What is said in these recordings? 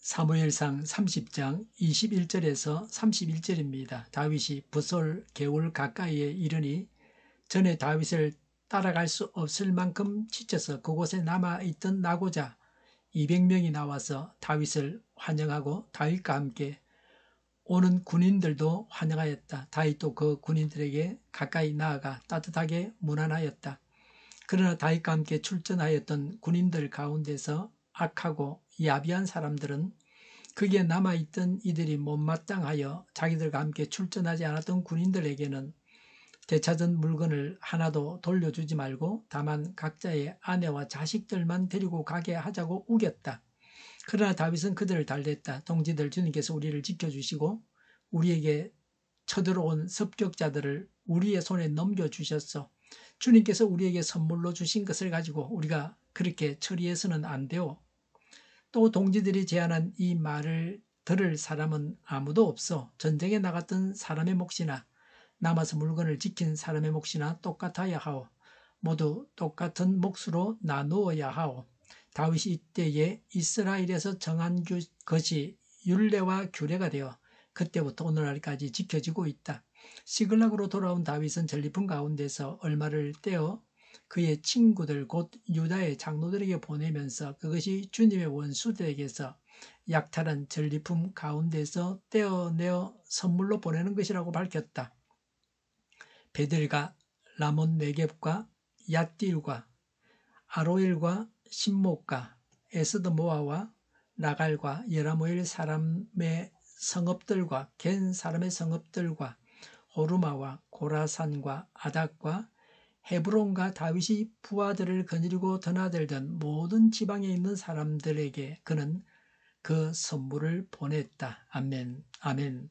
사무엘상 30장 21절에서 31절입니다. 다윗이 붓솔 개울 가까이에 이르니 전에 다윗을 따라갈 수 없을 만큼 지쳐서 그곳에 남아있던 나고자 200명이 나와서 다윗을 환영하고 다윗과 함께 오는 군인들도 환영하였다. 다윗도 그 군인들에게 가까이 나아가 따뜻하게 문안하였다. 그러나 다윗과 함께 출전하였던 군인들 가운데서 악하고 야비한 사람들은 거기에 남아있던 이들이 못마땅하여 자기들과 함께 출전하지 않았던 군인들에게는 되찾은 물건을 하나도 돌려주지 말고 다만 각자의 아내와 자식들만 데리고 가게 하자고 우겼다. 그러나 다윗은 그들을 달랬다. 동지들, 주님께서 우리를 지켜주시고 우리에게 쳐들어온 습격자들을 우리의 손에 넘겨주셨소. 주님께서 우리에게 선물로 주신 것을 가지고 우리가 그렇게 처리해서는 안 돼요. 또 동지들이 제안한 이 말을 들을 사람은 아무도 없어. 전쟁에 나갔던 사람의 몫이나 남아서 물건을 지킨 사람의 몫이나 똑같아야 하오. 모두 똑같은 몫으로 나누어야 하오. 다윗이 이때에 이스라엘에서 정한 것이 율례와 규례가 되어 그때부터 오늘날까지 지켜지고 있다. 시글락으로 돌아온 다윗은 전리품 가운데서 얼마를 떼어 그의 친구들 곧 유다의 장로들에게 보내면서 그것이 주님의 원수들에게서 약탈한 전리품 가운데서 떼어내어 선물로 보내는 것이라고 밝혔다. 베델과 라몬 네겝과 얏딜과 아로엘과 신목과 에스드모아와 나갈과 여라모엘 사람의 성읍들과 겐 사람의 성읍들과 호르마와 고라산과 아닥과 헤브론과 다윗이 부하들을 거느리고 드나들던 모든 지방에 있는 사람들에게 그는 그 선물을 보냈다. 아멘. 아멘.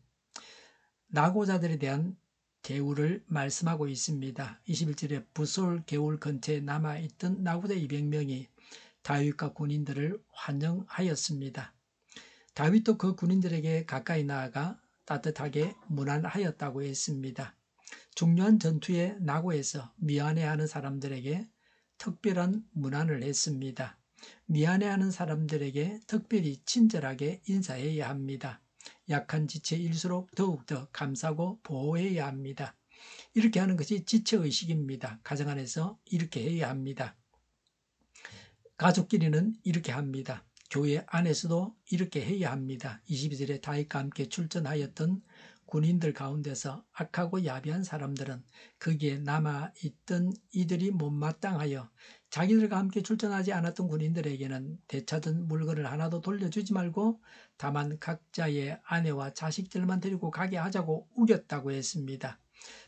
나고자들에 대한 대우를 말씀하고 있습니다. 21절에 붓솔 개울 근처에 남아있던 나고자 200명이 다윗과 군인들을 환영하였습니다. 다윗도 그 군인들에게 가까이 나아가 따뜻하게 문안하였다고 했습니다. 중요한 전투의 나고에서 미안해하는 사람들에게 특별한 문안을 했습니다. 미안해하는 사람들에게 특별히 친절하게 인사해야 합니다. 약한 지체일수록 더욱더 감싸고 보호해야 합니다. 이렇게 하는 것이 지체의식입니다. 가정 안에서 이렇게 해야 합니다. 가족끼리는 이렇게 합니다. 교회 안에서도 이렇게 해야 합니다. 22절에 다윗과 함께 출전하였던 군인들 가운데서 악하고 야비한 사람들은 거기에 남아있던 이들이 못마땅하여 자기들과 함께 출전하지 않았던 군인들에게는 되찾은 물건을 하나도 돌려주지 말고 다만 각자의 아내와 자식들만 데리고 가게 하자고 우겼다고 했습니다.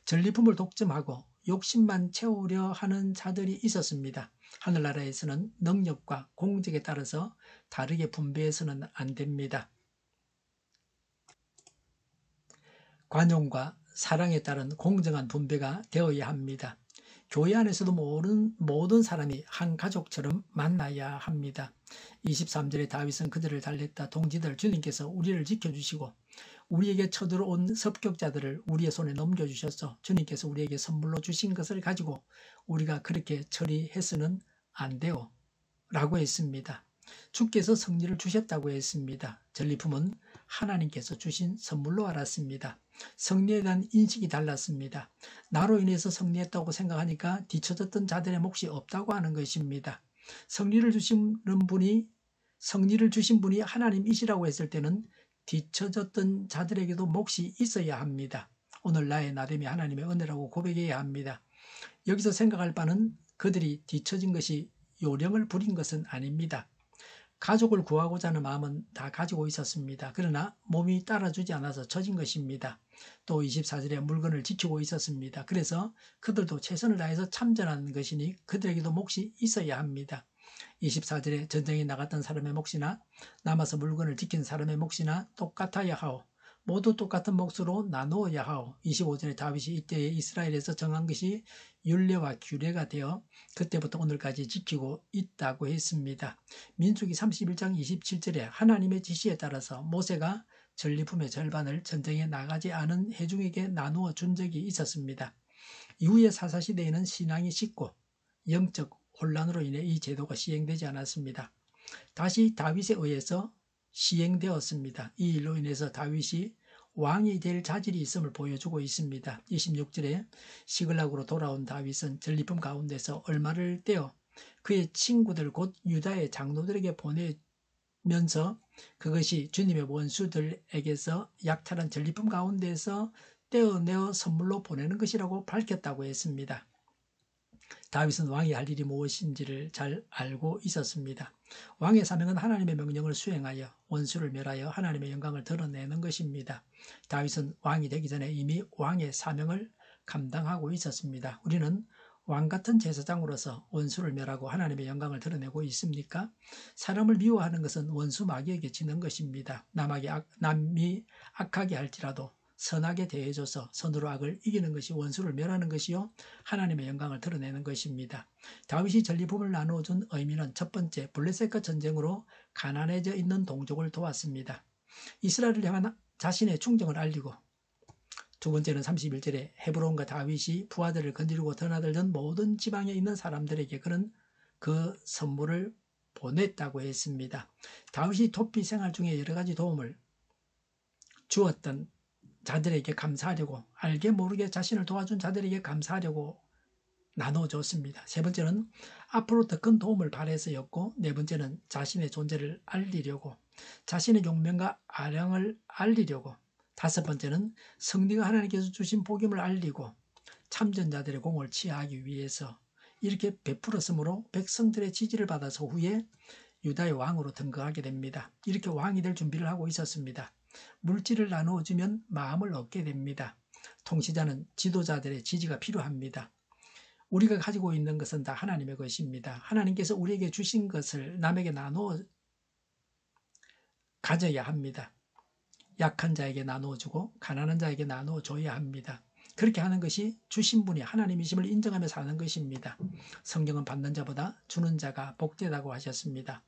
전리품을 독점하고 욕심만 채우려 하는 자들이 있었습니다. 하늘나라에서는 능력과 공적에 따라서 다르게 분배해서는 안 됩니다. 관용과 사랑에 따른 공정한 분배가 되어야 합니다. 교회 안에서도 모든 사람이 한 가족처럼 만나야 합니다. 23절에 다윗은 그들을 달랬다. 동지들, 주님께서 우리를 지켜주시고 우리에게 쳐들어온 습격자들을 우리의 손에 넘겨주셨소. 주님께서 우리에게 선물로 주신 것을 가지고 우리가 그렇게 처리해서는 안 돼요 라고 했습니다. 주께서 승리를 주셨다고 했습니다. 전리품은 하나님께서 주신 선물로 알았습니다. 승리에 대한 인식이 달랐습니다. 나로 인해서 승리했다고 생각하니까 뒤처졌던 자들의 몫이 없다고 하는 것입니다. 승리를 주신 분이 하나님이시라고 했을 때는 뒤처졌던 자들에게도 몫이 있어야 합니다. 오늘 나의 나됨이 하나님의 은혜라고 고백해야 합니다. 여기서 생각할 바는 그들이 뒤처진 것이 요령을 부린 것은 아닙니다. 가족을 구하고자 하는 마음은 다 가지고 있었습니다. 그러나 몸이 따라주지 않아서 처진 것입니다. 또 24절에 물건을 지키고 있었습니다. 그래서 그들도 최선을 다해서 참전한 것이니 그들에게도 몫이 있어야 합니다. 24절에 전쟁에 나갔던 사람의 몫이나 남아서 물건을 지킨 사람의 몫이나 똑같아야 하오. 모두 똑같은 몫으로 나누어야 하오. 25절에 다윗이 이때에 이스라엘에서 정한 것이 율례와 규례가 되어 그때부터 오늘까지 지키고 있다고 했습니다. 민수기 31장 27절에 하나님의 지시에 따라서 모세가 전리품의 절반을 전쟁에 나가지 않은 회중에게 나누어 준 적이 있었습니다. 이후의 사사시대에는 신앙이 식고 영적 혼란으로 인해 이 제도가 시행되지 않았습니다. 다시 다윗에 의해서 시행되었습니다. 이 일로 인해서 다윗이 왕이 될 자질이 있음을 보여주고 있습니다. 26절에 시글락으로 돌아온 다윗은 전리품 가운데서 얼마를 떼어 그의 친구들 곧 유다의 장로들에게 보내면서 그것이 주님의 원수들에게서 약탈한 전리품 가운데서 떼어내어 선물로 보내는 것이라고 밝혔다고 했습니다. 다윗은 왕이 할 일이 무엇인지를 잘 알고 있었습니다. 왕의 사명은 하나님의 명령을 수행하여 원수를 멸하여 하나님의 영광을 드러내는 것입니다. 다윗은 왕이 되기 전에 이미 왕의 사명을 감당하고 있었습니다. 우리는 왕같은 제사장으로서 원수를 멸하고 하나님의 영광을 드러내고 있습니까? 사람을 미워하는 것은 원수 마귀에게 지는 것입니다. 남이 악하게 할지라도 선하게 대해줘서 선으로 악을 이기는 것이 원수를 멸하는 것이요 하나님의 영광을 드러내는 것입니다. 다윗이 전리품을 나누어준 의미는 첫 번째, 블레셋과 전쟁으로 가난해져 있는 동족을 도왔습니다. 이스라엘을 향한 자신의 충정을 알리고, 두 번째는 31절에 헤브론과 다윗이 부하들을 건드리고 드나들던 모든 지방에 있는 사람들에게 그는 그 선물을 보냈다고 했습니다. 다윗이 도피 생활 중에 여러 가지 도움을 주었던 자들에게 감사하려고, 알게 모르게 자신을 도와준 자들에게 감사하려고 나눠줬습니다. 세 번째는 앞으로 더 큰 도움을 바래서였고, 네 번째는 자신의 존재를 알리려고, 자신의 용명과 아량을 알리려고, 다섯 번째는 성리가 하나님께서 주신 복음을 알리고 참전자들의 공을 취하기 위해서 이렇게 베풀었으므로 백성들의 지지를 받아서 후에 유다의 왕으로 등극하게 됩니다. 이렇게 왕이 될 준비를 하고 있었습니다. 물질을 나누어주면 마음을 얻게 됩니다. 통치자는 지도자들의 지지가 필요합니다. 우리가 가지고 있는 것은 다 하나님의 것입니다. 하나님께서 우리에게 주신 것을 남에게 나누어 가져야 합니다. 약한 자에게 나누어주고 가난한 자에게 나누어줘야 합니다. 그렇게 하는 것이 주신 분이 하나님이심을 인정하며 사는 것입니다. 성경은 받는 자보다 주는 자가 복되다고 하셨습니다.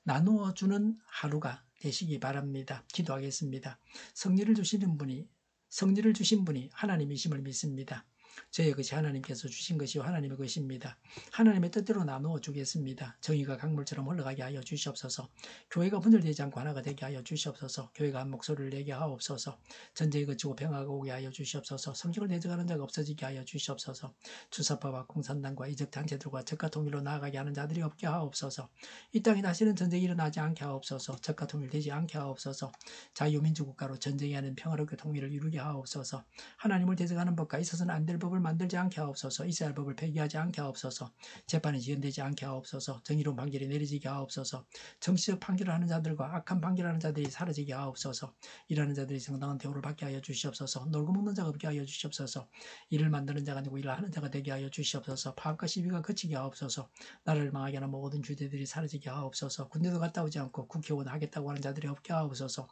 나누어 주는 하루가 되시기 바랍니다. 기도하겠습니다. 성리를 주신 분이 하나님이심을 믿습니다. 저의 것이 하나님께서 주신 것이요 하나님의 것입니다. 하나님의 뜻대로 나누어 주겠습니다. 정의가 강물처럼 흘러가게 하여 주시옵소서. 교회가 분열되지 않고 하나가 되게 하여 주시옵소서. 교회가 한 목소리를 내게 하옵소서. 전쟁이 그치고 평화가 오게 하여 주시옵소서. 성경을 내적하는 자가 없어지게 하여 주시옵소서. 주사파와 공산당과 이적 단체들과 적과 통일로 나아가게 하는 자들이 없게 하옵소서. 이 땅에 다시는 전쟁이 일어나지 않게 하옵소서. 적과 통일되지 않게 하옵소서. 자유민주 국가로 전쟁이 아닌 평화롭게 통일을 이루게 하옵소서. 하나님을 대적하는 법과 있어서는 안 될 법을 만들지 않게 하옵소서. 있어야 할 법을 폐기하지 않게 하옵소서. 재판이 지연되지 않게 하옵소서. 정의로운 판결이 내려지게 하옵소서. 정치적 판결을 하는 자들과 악한 판결하는 자들이 사라지게 하옵소서. 일하는 자들이 정당한 대우를 받게 하여 주시옵소서. 놀고 먹는 자가 없게 하여 주시옵소서. 일을 만드는 자가 아니고 일을 하는 자가 되게 하여 주시옵소서. 파업과 시비가 그치게 하옵소서. 나라를 망하게 하는 모든 주제들이 사라지게 하옵소서. 군대도 갔다 오지 않고 국회의원 하겠다고 하는 자들이 없게 하옵소서.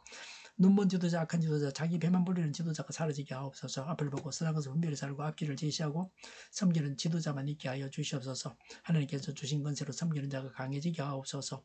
눈먼 지도자, 악한 지도자, 자기 배만 불리는 지도자가 사라지게 하옵소서. 앞을 보고 선한 것을 분별히 살고 앞길을 제시하고 섬기는 지도자만 있게 하여 주시옵소서. 하나님께서 주신 권세로 섬기는 자가 강해지게 하옵소서.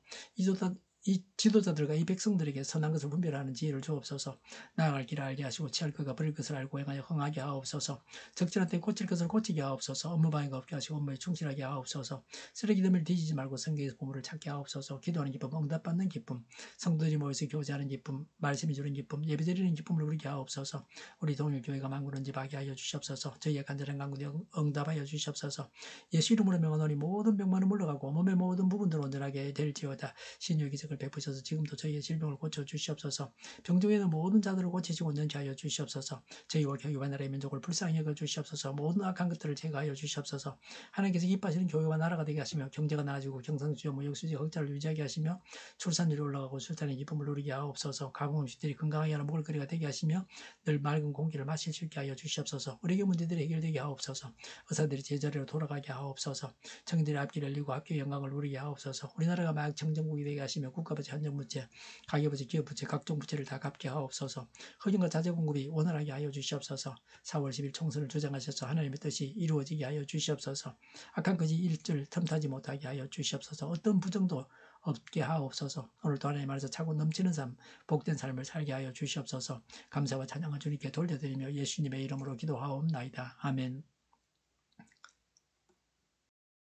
이 지도자들과 이 백성들에게 선한 것을 분별하는 지혜를 주옵소서. 나아갈 길을 알게 하시고 취할 것과 버릴 것을 알고 행하여 흥하게 하옵소서. 적절한 때 고칠 것을 고치게 하옵소서. 업무 방해가 없게 하시고 업무에 충실하게 하옵소서. 쓰레기 더미를 뒤지지 말고 성경에서 보물을 찾게 하옵소서. 기도하는 기쁨, 응답받는 기쁨, 성도들이 모여서 교제하는 기쁨, 말씀이 주는 기쁨, 예배드리는 기쁨을 누리게 하옵소서. 우리 동일교회가 만구는지 하게 하여 주시옵소서. 저희의 간절한 간구에 응답하여 주시옵소서. 예수 이름으로 명하노니 모든 병만은 물러가고 몸의 모든 부분들은 온전하게 될지어다. 신유의 기적을 베푸셔서 지금도 저희의 질병을 고쳐 주시옵소서. 병중에 있는 모든 자들을 고치시고 온전케 하여 주시옵소서. 저희와 교회와 나라의 민족을 불쌍히 여겨 주시옵소서. 모든 악한 것들을 제거하여 주시옵소서. 하나님께서 기뻐하시는 교회와 나라가 되게 하시며 경제가 나아지고 경상수요 무역수지 흑자를 유지하게 하시며 출산율이 올라가고 출산의 기쁨을 누리게 하옵소서. 가공음식들이 건강하게 하는 먹을거리가 되게 하시며 늘 맑은 공기를 마실 수 있게 하여 주시옵소서. 우리에게 문제들이 해결되게 하옵소서. 의사들이 제자리로 돌아가게 하옵소서. 정의들의 앞길을 열리고 앞길의 영광을 누리게 하옵소서. 우리나라가 마약 정정국이 되게 하시며 국가부채, 한정부채, 가계부채, 기업부채, 각종 부채를 다 갚게 하옵소서. 흑인과 자재 공급이 원활하게 하여 주시옵소서. 4월 10일 총선을 주장하셔서 하나님의 뜻이 이루어지게 하여 주시옵소서. 악한 거지 일절 틈타지 못하게 하여 주시옵소서. 어떤 부정도 없게 하옵소서. 오늘도 하나님 안에서 차고 넘치는 삶, 복된 삶을 살게 하여 주시옵소서. 감사와 찬양을 주님께 돌려드리며 예수님의 이름으로 기도하옵나이다. 아멘.